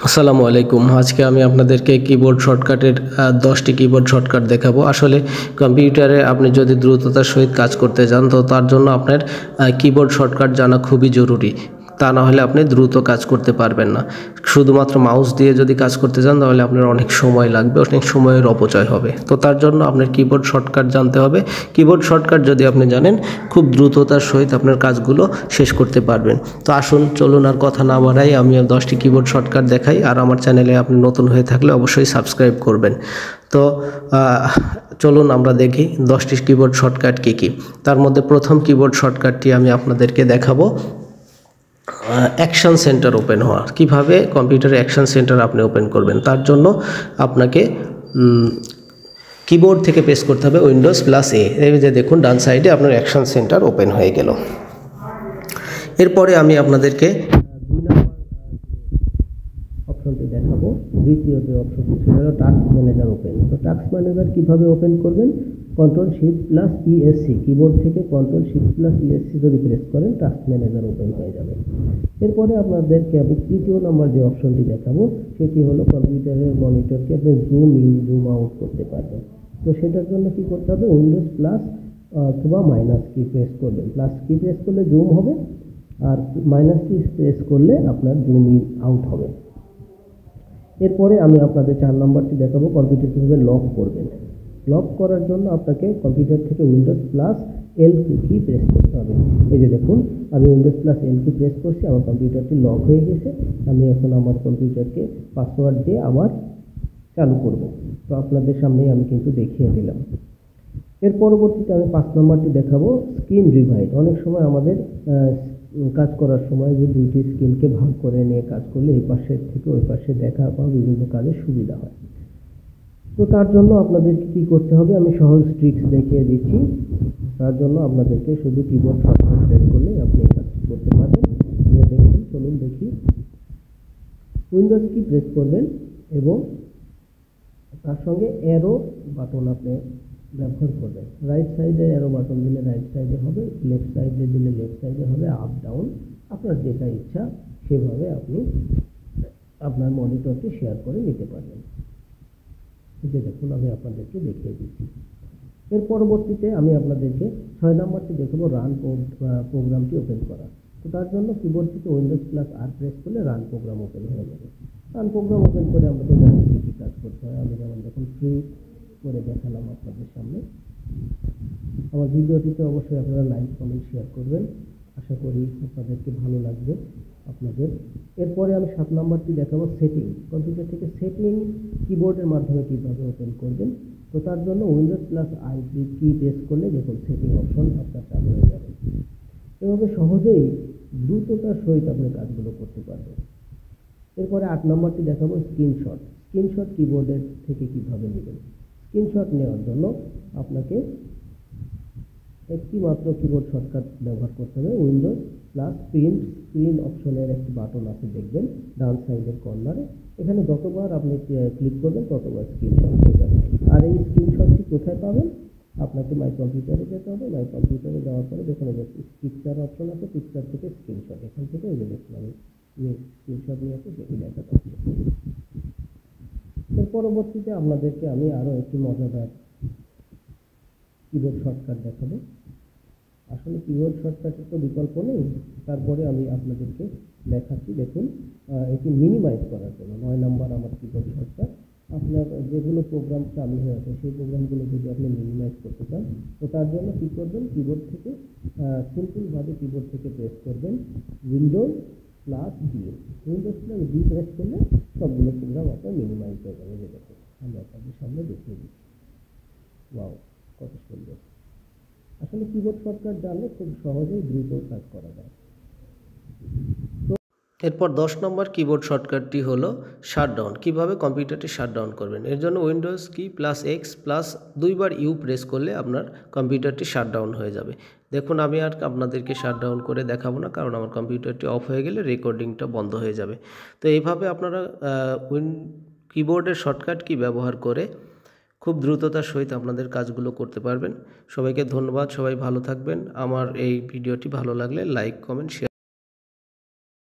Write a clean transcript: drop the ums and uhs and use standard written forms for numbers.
আসসালামু আলাইকুম। আজকে আমি আপনাদেরকে কিবোর্ড শর্টকাটের 10টি কিবোর্ড শর্টকাট দেখাবো। আসলে কম্পিউটারে আপনি যদি দ্রুততার সহিত কাজ করতে চান তো তার জন্য আপনার কিবোর্ড শর্টকাট জানা খুবই জরুরি। তা না হলে আপনি দ্রুত কাজ করতে পারবেন না। শুধুমাত্র মাউস দিয়ে যদি কাজ করতে চান তাহলে আপনার অনেক সময় লাগবে, অনেক সময়ের অপচয় হবে। তো তার জন্য আপনার কিবোর্ড শর্টকাট জানতে হবে। কিবোর্ড শর্টকাট যদি আপনি জানেন খুব দ্রুততার সহিত আপনার কাজগুলো শেষ করতে পারবেন। তো আসুন চলুন আর কথা না বাড়াই, আমি 10টি কিবোর্ড শর্টকাট দেখাই। আর আমার চ্যানেলে আপনি নতুন হয়ে থাকলে অবশ্যই সাবস্ক্রাইব করবেন। তো চলুন আমরা দেখি 10টি কিবোর্ড শর্টকাট কী কী। তার মধ্যে প্রথম কিবোর্ড শর্টকাটটি আমি আপনাদেরকে দেখাবো অ্যাকশন সেন্টার ওপেন হওয়া। কিভাবে কম্পিউটারে অ্যাকশন সেন্টার আপনি ওপেন করবেন, তার জন্য আপনাকে কিবোর্ড থেকে প্রেস করতে হবে উইন্ডোজ+A। এই যে দেখুন ডান সাইডে আপনার অ্যাকশন সেন্টার ওপেন হয়ে গেল। এরপরে আমি আপনাদেরকে 2 নম্বর অপশনটি দেখাবো। দ্বিতীয় যে অপশনটি সেটা হলো টাস্ক ম্যানেজার ওপেন। তো টাস্ক ম্যানেজার কীভাবে ওপেন করবেন, Ctrl+Shift+ESC, কিবোর্ড থেকে Ctrl+Shift+ESC যদি প্রেস করেন টাস্ক ম্যানেজার ওপেন হয়ে যাবে। এরপরে আপনাদেরকে আমি তৃতীয় নম্বর যে অপশনটি দেখাবো সেটি হলো কম্পিউটারের মনিটরকে আপনি জুম ইন জুম আউট করতে পারবেন। তো সেটার জন্য কি করতে হবে, উইন্ডোজ প্লাস অথবা মাইনাস কি প্রেস করবেন। প্লাস কি প্রেস করলে জুম হবে, আর মাইনাস কি প্রেস করলে আপনার জুম ইন আউট হবে। এরপরে আমি আপনাদের 4 নম্বরটি দেখাবো কম্পিউটার কীভাবে লক করবেন। লক করার জন্য আপনাকে কম্পিউটার থেকে উইন্ডোজ+L কি প্রেস করতে হবে। এই যে দেখুন আমি উইন্ডোজ+L কি প্রেস করছি, আমার কম্পিউটারটি লক হয়ে গেছে। আমি এখন আমার কম্পিউটারকে পাসওয়ার্ড দিয়ে আবার চালু করব। তো আপনাদের সামনেই আমি কিন্তু দেখিয়ে দিলাম। এর পরবর্তীতে আমি 5 নম্বরটি দেখাবো স্ক্রিন ডিভাইড। অনেক সময় আমাদের কাজ করার সময় যে দুইটি স্ক্রিনকে ভাগ করে নিয়ে কাজ করলে এই পাশের থেকে ওই পাশে দেখা বা বিভিন্ন কাজের সুবিধা হয়। তো তার জন্য আপনাদেরকে কী করতে হবে, আমি সহজ ট্রিক্স দেখিয়ে দিচ্ছি। তার জন্য আপনাদেরকে শুধু কিবোর্ড শর্টকাট প্রেস করলে আপনি এই কাজটি করতে পারবেন। দেখুন চলুন দেখি। উইন্ডোজ কি প্রেস করবেন এবং তার সঙ্গে অ্যারো বাটন আপনি ব্যবহার করবেন। রাইট সাইডে অ্যারো বাটন দিলে রাইট সাইডে হবে, লেফট সাইডে দিলে লেফট সাইডে হবে, আপ ডাউন আপনার যেটা ইচ্ছা সেভাবে আপনি আপনার মনিটরটি শেয়ার করে নিতে পারবেন। যে দেখুন আমি আপনাদেরকে দেখিয়ে দিচ্ছি। এর পরবর্তীতে আমি আপনাদেরকে 6 নম্বরটি দেখাবো রান প্রোগ্রামটি ওপেন করা। তো তার জন্য কিবোর্ড থেকে উইন্ডোজ+R প্রেস করলে রান প্রোগ্রাম ওপেন হয়ে যাবে। রান প্রোগ্রাম ওপেন করে আমরা তো জানি কী কী কাজ করতে হয়। আমি যেমন দেখুন ফ্রি করে দেখালাম আপনাদের সামনে। আমার ভিডিওটিতে অবশ্যই আপনারা লাইক কমেন্ট শেয়ার করবেন, আশা করি আপনাদেরকে ভালো লাগবে আপনাদের। এরপরে আমি 7 নম্বরটি দেখাবো সেটিং। কম্পিউটার থেকে সেটিং কিবোর্ডের মাধ্যমে কীভাবে ওপেন করবেন। তো তার জন্য উইন্ডোজ+I কি প্রেস করলে দেখুন সেটিং অপশন আপনার চালু হয়ে যাবে। এভাবে সহজেই দ্রুততার সহিত আপনি কাজগুলো করতে পারবেন। এরপরে 8 নম্বরটি দেখাবো স্ক্রিনশট। স্ক্রিনশট কিবোর্ডের থেকে কীভাবে নেবেন। স্ক্রিনশট নেওয়ার জন্য আপনাকে একটি মাত্র কিবোর্ড শর্টকাট ব্যবহার করতে হবে। উইন্ডোজ+প্রিন্ট স্ক্রিন অপশনের একটি বাটন আছে দেখবেন ডান সাইডের কর্নারে। এখানে যতবার আপনি ক্লিক করবেন ততবার স্ক্রিনশট হয়ে যাবে। আর এই স্ক্রিনশটটি কোথায় পাবেন, আপনাকে মাই কম্পিউটারে যেতে হবে। মাই কম্পিউটারে যাওয়ার পরে যেখানে পিকচার অপশন আছে, পিকচার থেকে স্ক্রিনশট, এখান থেকে এই যে দেখুন আমি যে স্ক্রিনশট নিয়েছি সেটি দেখাতে হবে। এর পরবর্তীতে আপনাদেরকে আমি আরও একটি মজাদার কিবোর্ড শর্টকাট দেখাবো। আসলে কিবোর্ড শর্টকাটের তো বিকল্প নেই, তারপরে আমি আপনাদেরকে দেখাচ্ছি। দেখুন এটি মিনিমাইজ করার জন্য 9 নম্বর আমার কিবোর্ড শর্টকাট। আপনার যেগুলো প্রোগ্রাম চালু হয়ে আছে সেই প্রোগ্রামগুলো যদি আপনি মিনিমাইজ করতে চান তো তার জন্য কী করবেন, কিবোর্ড থেকে সিম্পলভাবে কিবোর্ড থেকে প্রেস করবেন উইন্ডোজ+D। উইন্ডোজ+D প্রেস করলে সবগুলো প্রোগ্রাম আপনার মিনিমাইজ হয়ে যাবে। যে দেখুন আমি আপনাদের সামনে দেখিয়ে দিচ্ছি। ওয়াও, কত সুন্দর। আসলে কিবোর্ড শর্টকাট জানলে খুব সহজেই দ্রুত কাজ করা যায়। এরপর 10 নম্বর কিবোর্ড শর্টকাটটি হলো শাটডাউন। কিভাবে কম্পিউটারটি শাটডাউন করবেন। এর জন্য উইন্ডোজ কি +X দুইবার ইউ প্রেস করলে আপনার কম্পিউটারটি শাটডাউন হয়ে যাবে। দেখুন আমি আর আপনাদেরকে শাটডাউন করে দেখাবো না, কারণ আমার কম্পিউটারটি অফ হয়ে গেলে রেকর্ডিংটা বন্ধ হয়ে যাবে। তো এইভাবে আপনারা কিবোর্ডের শর্টকাট কি ব্যবহার করে খুব দ্রুততার সহিত আপনাদের কাজগুলো করতে পারবেন। সবাইকে ধন্যবাদ, সবাই ভালো থাকবেন। আমার এই ভিডিওটি ভালো লাগলে লাইক কমেন্ট শেয়ার